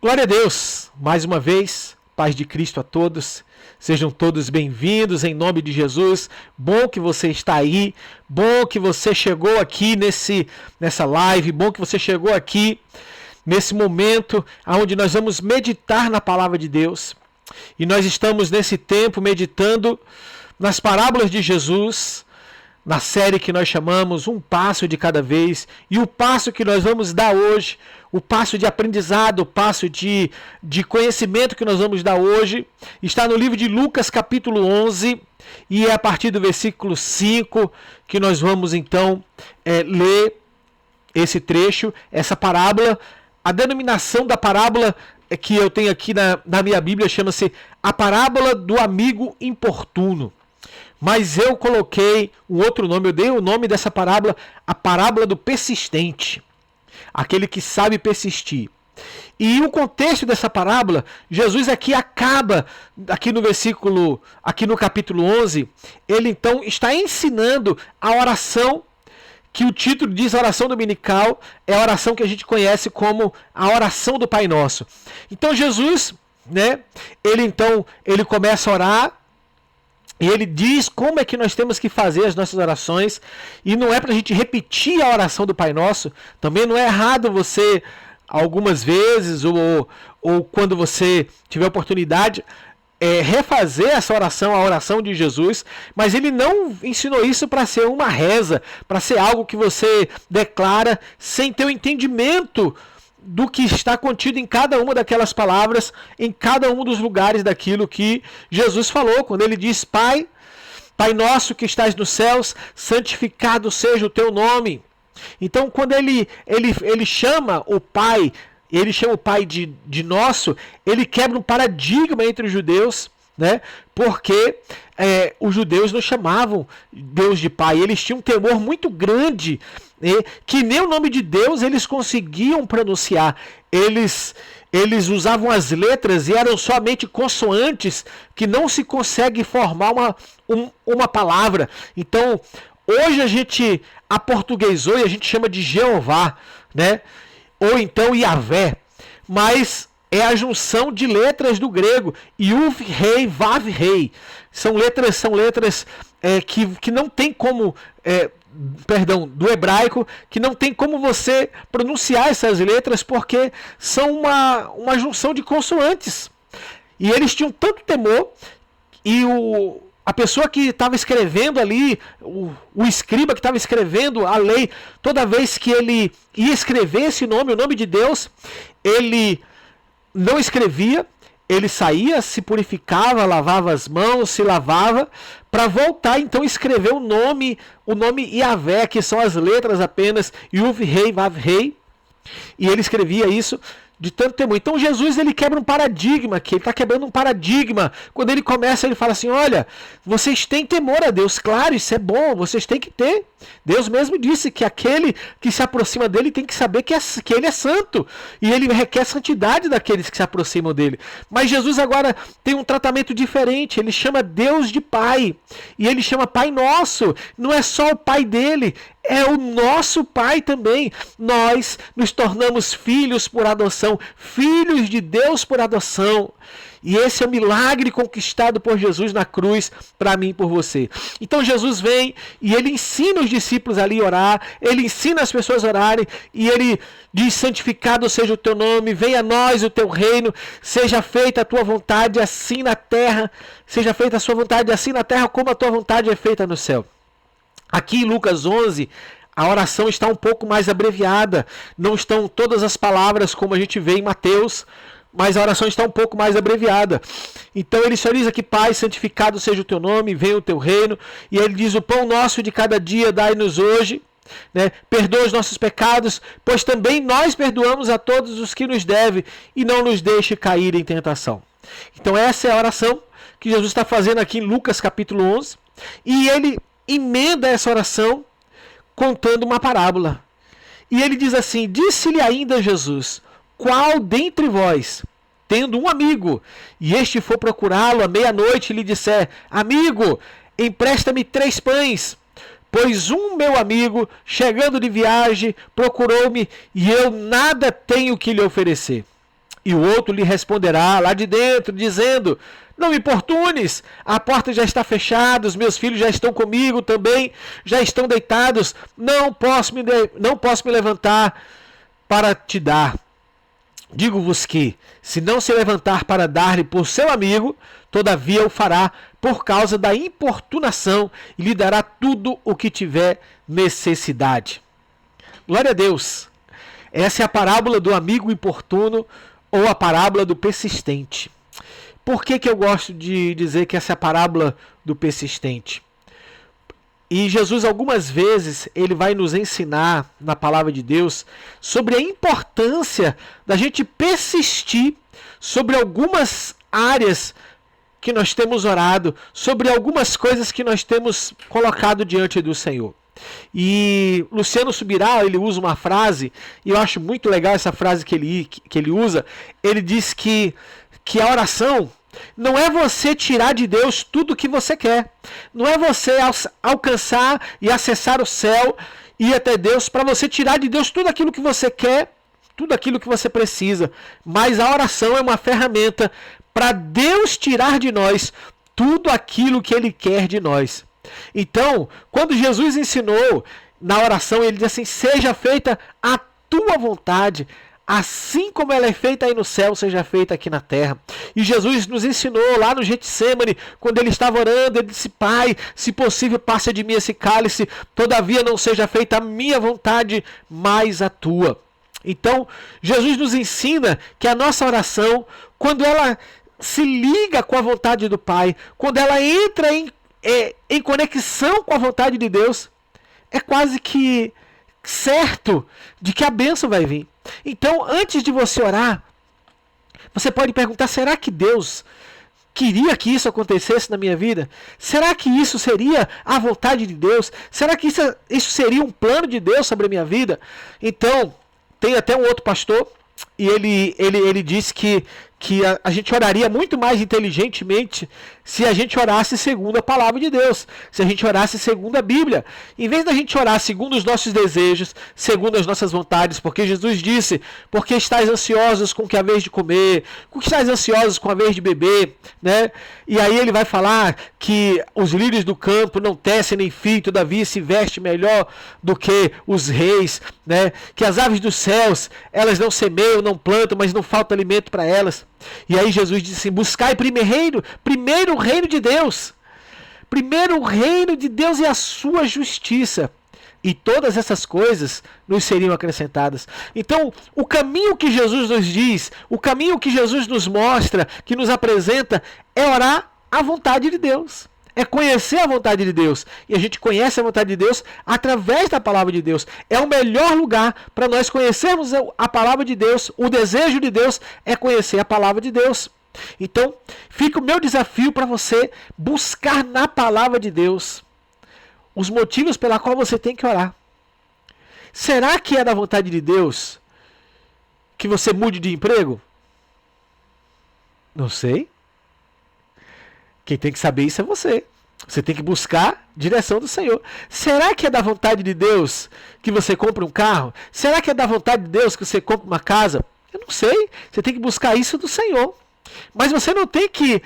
Glória a Deus, mais uma vez, paz de Cristo a todos, sejam todos bem-vindos em nome de Jesus. Bom que você está aí, bom que você chegou aqui nessa live, bom que você chegou aqui nesse momento onde nós vamos meditar na palavra de Deus. E nós estamos nesse tempo meditando nas parábolas de Jesus, na série que nós chamamos Um Passo de Cada Vez. E o passo que nós vamos dar hoje, o passo de aprendizado, o passo de conhecimento que nós vamos dar hoje, está no livro de Lucas capítulo 11, e é a partir do versículo 5 que nós vamos então ler esse trecho, essa parábola. A denominação da parábola que eu tenho aqui na minha Bíblia chama-se a parábola do amigo importuno. Mas eu coloquei um outro nome, eu dei o nome dessa parábola, a parábola do persistente, aquele que sabe persistir. E o contexto dessa parábola, Jesus aqui acaba, aqui no capítulo 11, ele então está ensinando a oração, que o título diz oração dominical, é a oração que a gente conhece como a oração do Pai Nosso. Então Jesus, ele começa a orar, e ele diz como é que nós temos que fazer as nossas orações. E não é para a gente repetir a oração do Pai Nosso. Também não é errado você, algumas vezes, ou quando você tiver oportunidade, refazer essa oração, a oração de Jesus. Mas ele não ensinou isso para ser uma reza, para ser algo que você declara sem ter o entendimento do que está contido em cada uma daquelas palavras, em cada um dos lugares daquilo que Jesus falou, quando ele diz: Pai nosso que estás nos céus, santificado seja o teu nome. Então, quando ele chama o Pai, ele chama o Pai de nosso, ele quebra um paradigma entre os judeus, porque os judeus não chamavam Deus de Pai, eles tinham um temor muito grande, que nem o nome de Deus eles conseguiam pronunciar, eles usavam as letras e eram somente consoantes, que não se consegue formar uma palavra. Então, hoje a gente aportuguesou e a gente chama de Jeová, ou então Yahvé, mas é a junção de letras do grego, Yuv, Rei, Vav, Rei. São letras que não tem como, do hebraico, que não tem como você pronunciar essas letras, porque são uma junção de consoantes. E eles tinham tanto temor, e a pessoa que estava escrevendo ali, o escriba que estava escrevendo a lei, toda vez que ele ia escrever esse nome, o nome de Deus, ele não escrevia, ele saía, se purificava, lavava as mãos, se lavava, para voltar então a escrever o nome Yahvé, que são as letras apenas, Yuv, Rei, Vav, Rei, e ele escrevia isso de tanto temor. Então Jesus ele quebra um paradigma aqui, ele está quebrando um paradigma. Quando ele começa, ele fala assim: olha, vocês têm temor a Deus, claro, isso é bom, vocês têm que ter. Deus mesmo disse que aquele que se aproxima dele tem que saber que ele é santo, e ele requer santidade daqueles que se aproximam dele. Mas Jesus agora tem um tratamento diferente, ele chama Deus de Pai, e ele chama Pai Nosso. Não é só o Pai dele, é o nosso Pai também. Nós nos tornamos filhos por adoção, filhos de Deus por adoção. E esse é o milagre conquistado por Jesus na cruz, para mim e por você. Então Jesus vem e ele ensina os discípulos ali a orar, ele ensina as pessoas a orarem, e ele diz: santificado seja o teu nome, venha a nós o teu reino, seja feita a tua vontade assim na terra, seja feita a sua vontade assim na terra como a tua vontade é feita no céu. Aqui em Lucas 11, a oração está um pouco mais abreviada, não estão todas as palavras como a gente vê em Mateus, mas a oração está um pouco mais abreviada. Então ele só diz aqui: Pai, santificado seja o teu nome, venha o teu reino. E ele diz: o pão nosso de cada dia dai-nos hoje, perdoa os nossos pecados, pois também nós perdoamos a todos os que nos devem, e não nos deixe cair em tentação. Então essa é a oração que Jesus está fazendo aqui em Lucas capítulo 11, e ele emenda essa oração contando uma parábola. E ele diz assim: disse-lhe ainda Jesus: qual dentre vós, tendo um amigo, e este for procurá-lo à meia-noite e lhe disser: amigo, empresta-me 3 pães, pois um meu amigo, chegando de viagem, procurou-me, e eu nada tenho que lhe oferecer. E o outro lhe responderá lá de dentro, dizendo: não me importunes, a porta já está fechada, os meus filhos já estão comigo também, já estão deitados, não posso me levantar para te dar. Digo-vos que, se não se levantar para dar-lhe por seu amigo, todavia o fará por causa da importunação e lhe dará tudo o que tiver necessidade. Glória a Deus! Essa é a parábola do amigo importuno ou a parábola do persistente. Por que eu gosto de dizer que essa é a parábola do persistente? E Jesus, algumas vezes, ele vai nos ensinar na palavra de Deus sobre a importância da gente persistir sobre algumas áreas que nós temos orado, sobre algumas coisas que nós temos colocado diante do Senhor. E Luciano Subirá, ele usa uma frase, e eu acho muito legal essa frase que ele usa. Ele diz que a oração não é você tirar de Deus tudo o que você quer. Não é você alcançar e acessar o céu e ir até Deus para você tirar de Deus tudo aquilo que você quer, tudo aquilo que você precisa. Mas a oração é uma ferramenta para Deus tirar de nós tudo aquilo que Ele quer de nós. Então, quando Jesus ensinou na oração, Ele diz assim: seja feita a tua vontade, assim como ela é feita aí no céu, seja feita aqui na terra. E Jesus nos ensinou lá no Getsemane, quando ele estava orando, ele disse: Pai, se possível, passe de mim esse cálice, todavia não seja feita a minha vontade, mas a tua. Então, Jesus nos ensina que a nossa oração, quando ela se liga com a vontade do Pai, quando ela entra em conexão com a vontade de Deus, é quase que certo de que a bênção vai vir. Então, antes de você orar, você pode perguntar: será que Deus queria que isso acontecesse na minha vida? Será que isso seria a vontade de Deus? Será que isso seria um plano de Deus sobre a minha vida? Então, tem até um outro pastor, e ele disse que a gente oraria muito mais inteligentemente se a gente orasse segundo a palavra de Deus, se a gente orasse segundo a Bíblia, em vez da gente orar segundo os nossos desejos, segundo as nossas vontades, porque Jesus disse: porque estáis ansiosos com o que haveis de comer, com que estáis ansiosos com a vez de beber, né? E aí ele vai falar que os lírios do campo não tecem nem fiam, todavia se veste melhor do que os reis, né? Que as aves dos céus, elas não semeiam, não plantam, mas não falta alimento para elas. E aí Jesus disse assim: buscai primeiro o reino de Deus. Primeiro o reino de Deus e a sua justiça, e todas essas coisas nos seriam acrescentadas. Então, o caminho que Jesus nos diz, o caminho que Jesus nos mostra, que nos apresenta, é orar a vontade de Deus. É conhecer a vontade de Deus. E a gente conhece a vontade de Deus através da palavra de Deus. É o melhor lugar para nós conhecermos a palavra de Deus. O desejo de Deus é conhecer a palavra de Deus. Então, fica o meu desafio para você buscar na palavra de Deus os motivos pela qual você tem que orar. Será que é da vontade de Deus que você mude de emprego? Não sei. Quem tem que saber isso é você. Você tem que buscar direção do Senhor. Será que é da vontade de Deus que você compre um carro? Será que é da vontade de Deus que você compre uma casa? Eu não sei. Você tem que buscar isso do Senhor. Mas você não tem que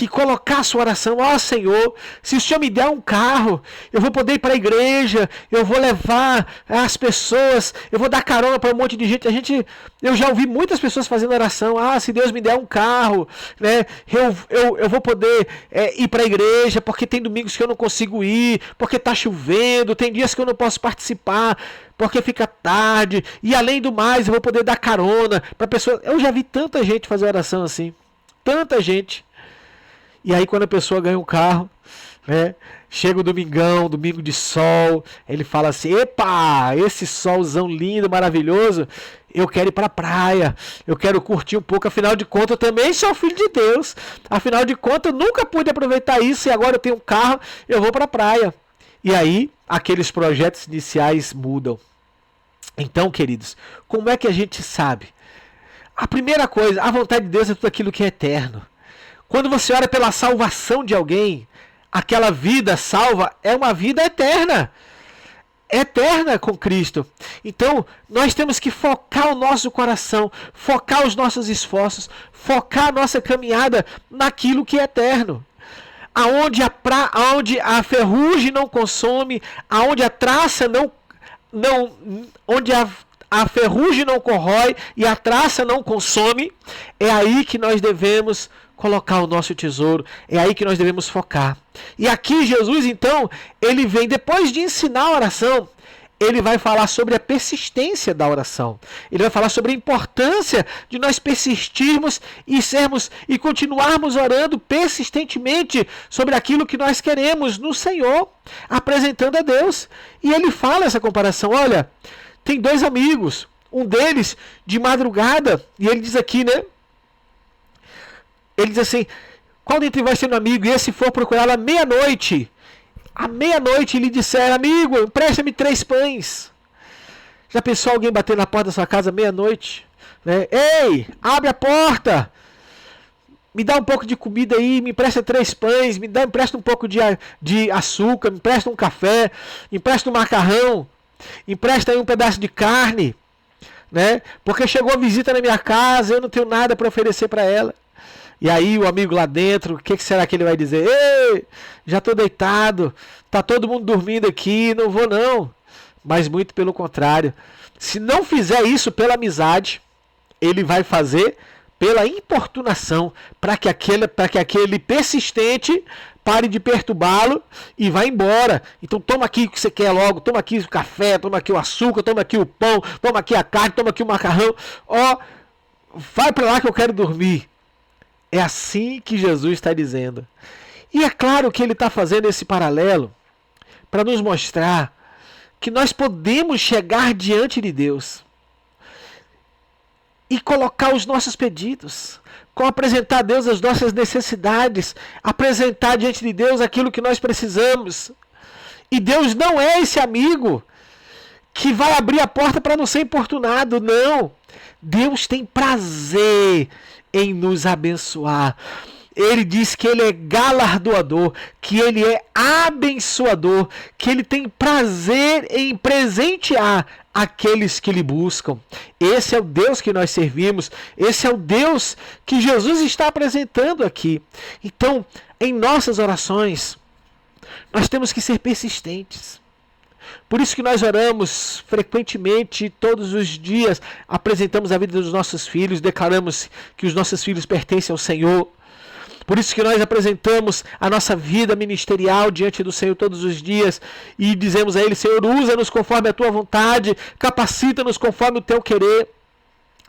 colocar a sua oração: ó Senhor, se o Senhor me der um carro, eu vou poder ir para a igreja, eu vou levar as pessoas, eu vou dar carona para um monte de gente. Eu já ouvi muitas pessoas fazendo oração: ah, se Deus me der um carro, né, eu vou poder ir para a igreja, porque tem domingos que eu não consigo ir, porque está chovendo, tem dias que eu não posso participar, porque fica tarde, e além do mais eu vou poder dar carona para pessoas. Eu já vi tanta gente fazer oração assim, tanta gente. E aí quando a pessoa ganha um carro, né, chega o domingão, domingo de sol, ele fala assim: epa, esse solzão lindo, maravilhoso, eu quero ir para a praia, eu quero curtir um pouco, afinal de contas eu também sou filho de Deus, afinal de contas eu nunca pude aproveitar isso e agora eu tenho um carro, eu vou para a praia. E aí aqueles projetos iniciais mudam. Então, queridos, como é que a gente sabe? A primeira coisa, a vontade de Deus é tudo aquilo que é eterno. Quando você ora pela salvação de alguém, aquela vida salva é uma vida eterna. eterna com Cristo. Então, nós temos que focar o nosso coração, focar os nossos esforços, focar a nossa caminhada naquilo que é eterno. Aonde a ferrugem não consome, aonde a traça onde a ferrugem não corrói e a traça não consome, é aí que nós devemos colocar o nosso tesouro, é aí que nós devemos focar. E aqui Jesus, então, ele vem, depois de ensinar a oração, ele vai falar sobre a persistência da oração. Ele vai falar sobre a importância de nós persistirmos e continuarmos orando persistentemente sobre aquilo que nós queremos no Senhor, apresentando a Deus. E ele fala essa comparação, olha, tem dois amigos, um deles de madrugada, e ele diz aqui, né? Ele diz assim, qual dentre vós sendo amigo, e esse for procurá-lo à meia-noite, à meia-noite lhe disser, amigo, empresta-me 3 pães. Já pensou alguém bater na porta da sua casa à meia-noite? Né? Ei, abre a porta, me dá um pouco de comida aí, me empresta 3 pães, empresta um pouco de açúcar, me empresta um café, me empresta um macarrão, empresta aí um pedaço de carne, né? Porque chegou a visita na minha casa, eu não tenho nada para oferecer para ela. E aí o amigo lá dentro, o que será que ele vai dizer? Ei, já estou deitado, tá todo mundo dormindo aqui, não vou não. Mas muito pelo contrário, se não fizer isso pela amizade, ele vai fazer pela importunação, para que aquele persistente pare de perturbá-lo e vá embora. Então toma aqui o que você quer logo, toma aqui o café, toma aqui o açúcar, toma aqui o pão, toma aqui a carne, toma aqui o macarrão. Ó, vai para lá que eu quero dormir. É assim que Jesus está dizendo. E é claro que ele está fazendo esse paralelo para nos mostrar que nós podemos chegar diante de Deus e colocar os nossos pedidos, apresentar a Deus as nossas necessidades, apresentar diante de Deus aquilo que nós precisamos. E Deus não é esse amigo que vai abrir a porta para não ser importunado, não. Deus tem prazer em nos abençoar. Ele diz que ele é galardoador, que ele é abençoador, que ele tem prazer em presentear aqueles que lhe buscam. Esse é o Deus que nós servimos, esse é o Deus que Jesus está apresentando aqui. Então, em nossas orações, nós temos que ser persistentes. Por isso que nós oramos frequentemente, todos os dias, apresentamos a vida dos nossos filhos, declaramos que os nossos filhos pertencem ao Senhor. Por isso que nós apresentamos a nossa vida ministerial diante do Senhor todos os dias e dizemos a Ele, Senhor, usa-nos conforme a Tua vontade, capacita-nos conforme o Teu querer.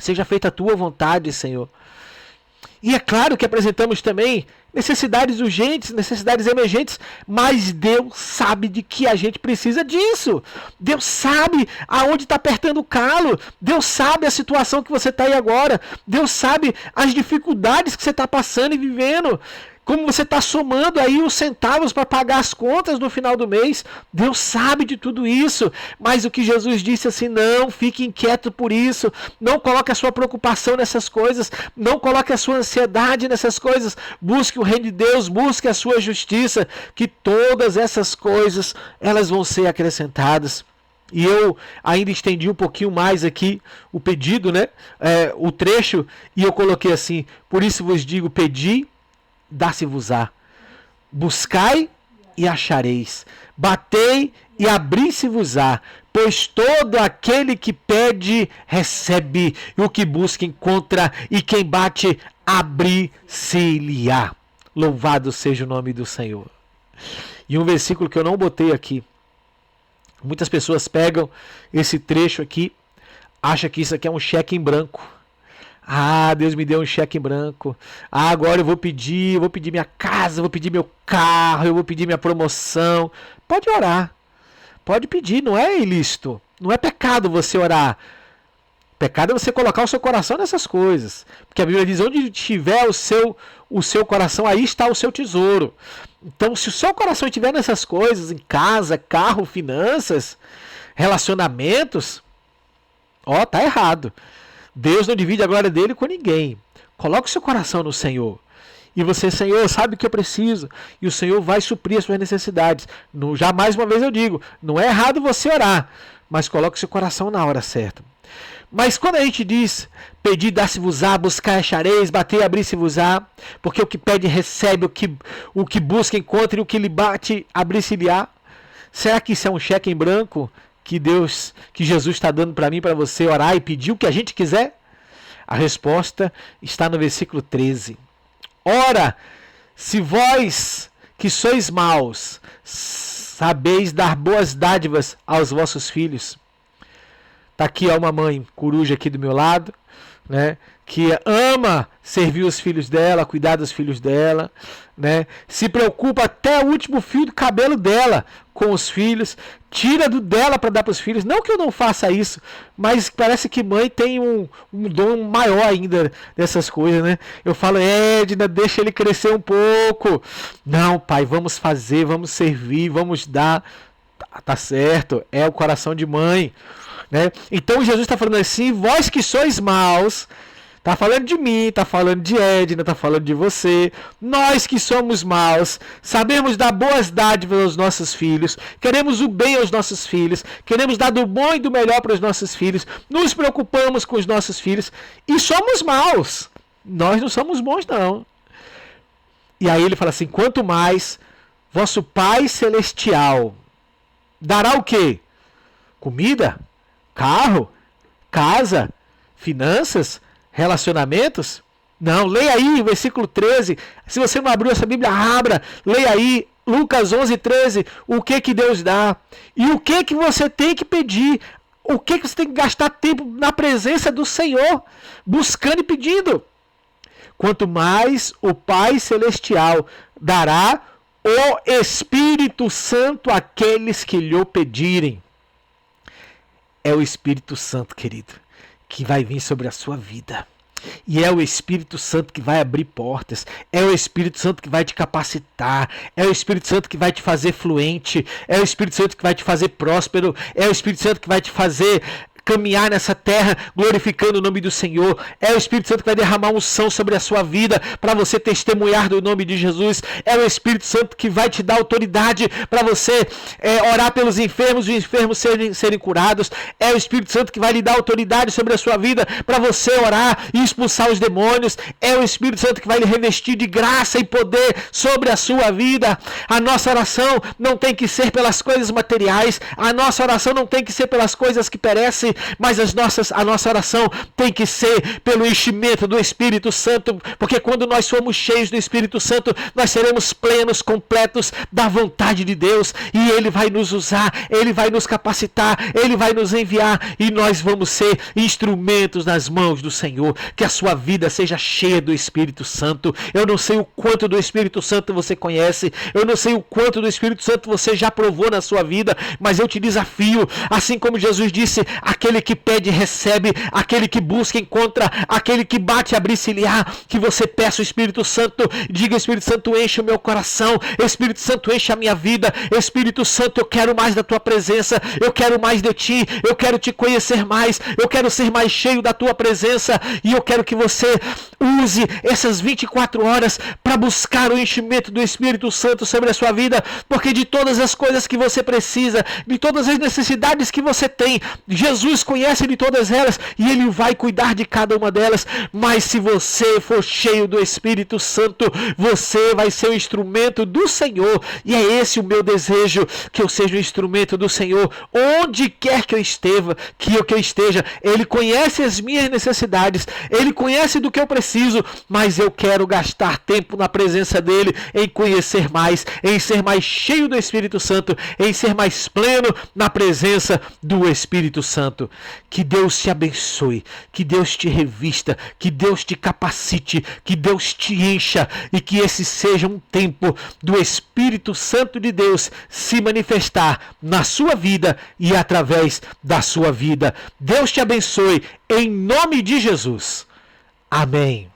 Seja feita a Tua vontade, Senhor. E é claro que apresentamos também necessidades urgentes, necessidades emergentes, mas Deus sabe de que a gente precisa disso. Deus sabe aonde está apertando o calo. Deus sabe a situação que você está aí agora. Deus sabe as dificuldades que você está passando e vivendo. Como você está somando aí os centavos para pagar as contas no final do mês. Deus sabe de tudo isso. Mas o que Jesus disse assim, não fique inquieto por isso. Não coloque a sua preocupação nessas coisas. Não coloque a sua ansiedade nessas coisas. Busque o reino de Deus, busque a sua justiça. Que todas essas coisas, elas vão ser acrescentadas. E eu ainda estendi um pouquinho mais aqui o pedido, né? O trecho. E eu coloquei assim, por isso vos digo, pedi, dá-se-vos-á. Buscai e achareis. Batei e abri-se-vos-á. Pois todo aquele que pede, recebe. E o que busca, encontra. E quem bate, abri-se-lhe-á. Louvado seja o nome do Senhor. E um versículo que eu não botei aqui. Muitas pessoas pegam esse trecho aqui, acham que isso aqui é um cheque em branco. Ah, Deus me deu um cheque em branco. Ah, agora eu vou pedir minha casa, eu vou pedir meu carro, eu vou pedir minha promoção. Pode orar. Pode pedir, não é ilícito. Não é pecado você orar. Pecado é você colocar o seu coração nessas coisas. Porque a Bíblia diz, onde estiver o seu coração, aí está o seu tesouro. Então, se o seu coração estiver nessas coisas, em casa, carro, finanças, relacionamentos, tá errado. Deus não divide a glória dele com ninguém. Coloque o seu coração no Senhor. E você, Senhor, sabe o que eu preciso. E o Senhor vai suprir as suas necessidades. Já mais uma vez eu digo, não é errado você orar, mas coloque seu coração na hora certa. Mas quando a gente diz, pedir, dar-se-vos-á, buscar, achareis, bater, abrir-se-vos-á, porque o que pede, recebe, o que busca, encontra, e o que lhe bate, abrir-se-lhe-á. Será que isso é um cheque em branco que Jesus está dando para mim, para você orar e pedir o que a gente quiser? A resposta está no versículo 13. Ora, se vós que sois maus, sabeis dar boas dádivas aos vossos filhos. Está aqui uma mãe coruja aqui do meu lado, né, que ama servir os filhos dela, cuidar dos filhos dela, né, se preocupa até o último fio do cabelo dela com os filhos, tira do dela para dar para os filhos. Não que eu não faça isso, mas parece que mãe tem um dom maior ainda dessas coisas, né? Eu falo, Edna, deixa ele crescer um pouco. Não, pai, vamos fazer, vamos servir, vamos dar. Tá certo, é o coração de mãe. Né? Então Jesus está falando assim, vós que sois maus, está falando de mim, está falando de Edna, está falando de você, nós que somos maus, sabemos dar boas dádivas aos nossos filhos, queremos o bem aos nossos filhos, queremos dar do bom e do melhor para os nossos filhos, nos preocupamos com os nossos filhos e somos maus, nós não somos bons não. E aí ele fala assim, quanto mais vosso Pai Celestial dará o quê? Comida? Carro, casa, finanças, relacionamentos? Não, leia aí o versículo 13. Se você não abriu essa Bíblia, abra. Leia aí Lucas 11:13. O que Deus dá? E o que você tem que pedir? O que você tem que gastar tempo na presença do Senhor, buscando e pedindo? Quanto mais o Pai Celestial dará o Espírito Santo àqueles que lhe pedirem. É o Espírito Santo, querido, que vai vir sobre a sua vida. E é o Espírito Santo que vai abrir portas. É o Espírito Santo que vai te capacitar. É o Espírito Santo que vai te fazer fluente. É o Espírito Santo que vai te fazer próspero. É o Espírito Santo que vai te fazer caminhar nessa terra glorificando o nome do Senhor. É o Espírito Santo que vai derramar unção sobre a sua vida para você testemunhar do nome de Jesus. É o Espírito Santo que vai te dar autoridade para você orar pelos enfermos e os enfermos serem curados. É o Espírito Santo que vai lhe dar autoridade sobre a sua vida para você orar e expulsar os demônios. É o Espírito Santo que vai lhe revestir de graça e poder sobre a sua vida. A nossa oração não tem que ser pelas coisas materiais. A nossa oração não tem que ser pelas coisas que perecem, mas a nossa oração tem que ser pelo enchimento do Espírito Santo, porque quando nós somos cheios do Espírito Santo, nós seremos plenos, completos da vontade de Deus, e Ele vai nos usar, Ele vai nos capacitar, Ele vai nos enviar, e nós vamos ser instrumentos nas mãos do Senhor. Que a sua vida seja cheia do Espírito Santo. Eu não sei o quanto do Espírito Santo você conhece, eu não sei o quanto do Espírito Santo você já provou na sua vida, mas eu te desafio, assim como Jesus disse, aquele que pede, recebe, aquele que busca, encontra, aquele que bate, abrir-se-lhe-á, que você peça o Espírito Santo, diga, Espírito Santo, enche o meu coração, Espírito Santo, enche a minha vida, Espírito Santo, eu quero mais da tua presença, eu quero mais de ti, eu quero te conhecer mais, eu quero ser mais cheio da tua presença, e eu quero que você use essas 24 horas para buscar o enchimento do Espírito Santo sobre a sua vida, porque de todas as coisas que você precisa, de todas as necessidades que você tem, Jesus conhece de todas elas e Ele vai cuidar de cada uma delas. Mas se você for cheio do Espírito Santo, você vai ser o instrumento do Senhor, e é esse o meu desejo, que eu seja o instrumento do Senhor onde quer que eu esteja. Ele conhece as minhas necessidades, Ele conhece do que eu preciso, mas eu quero gastar tempo na presença dEle, em conhecer mais, em ser mais cheio do Espírito Santo, em ser mais pleno na presença do Espírito Santo. Que Deus te abençoe, que Deus te revista, que Deus te capacite, que Deus te encha, e que esse seja um tempo do Espírito Santo de Deus se manifestar na sua vida e através da sua vida. Deus te abençoe, em nome de Jesus. Amém.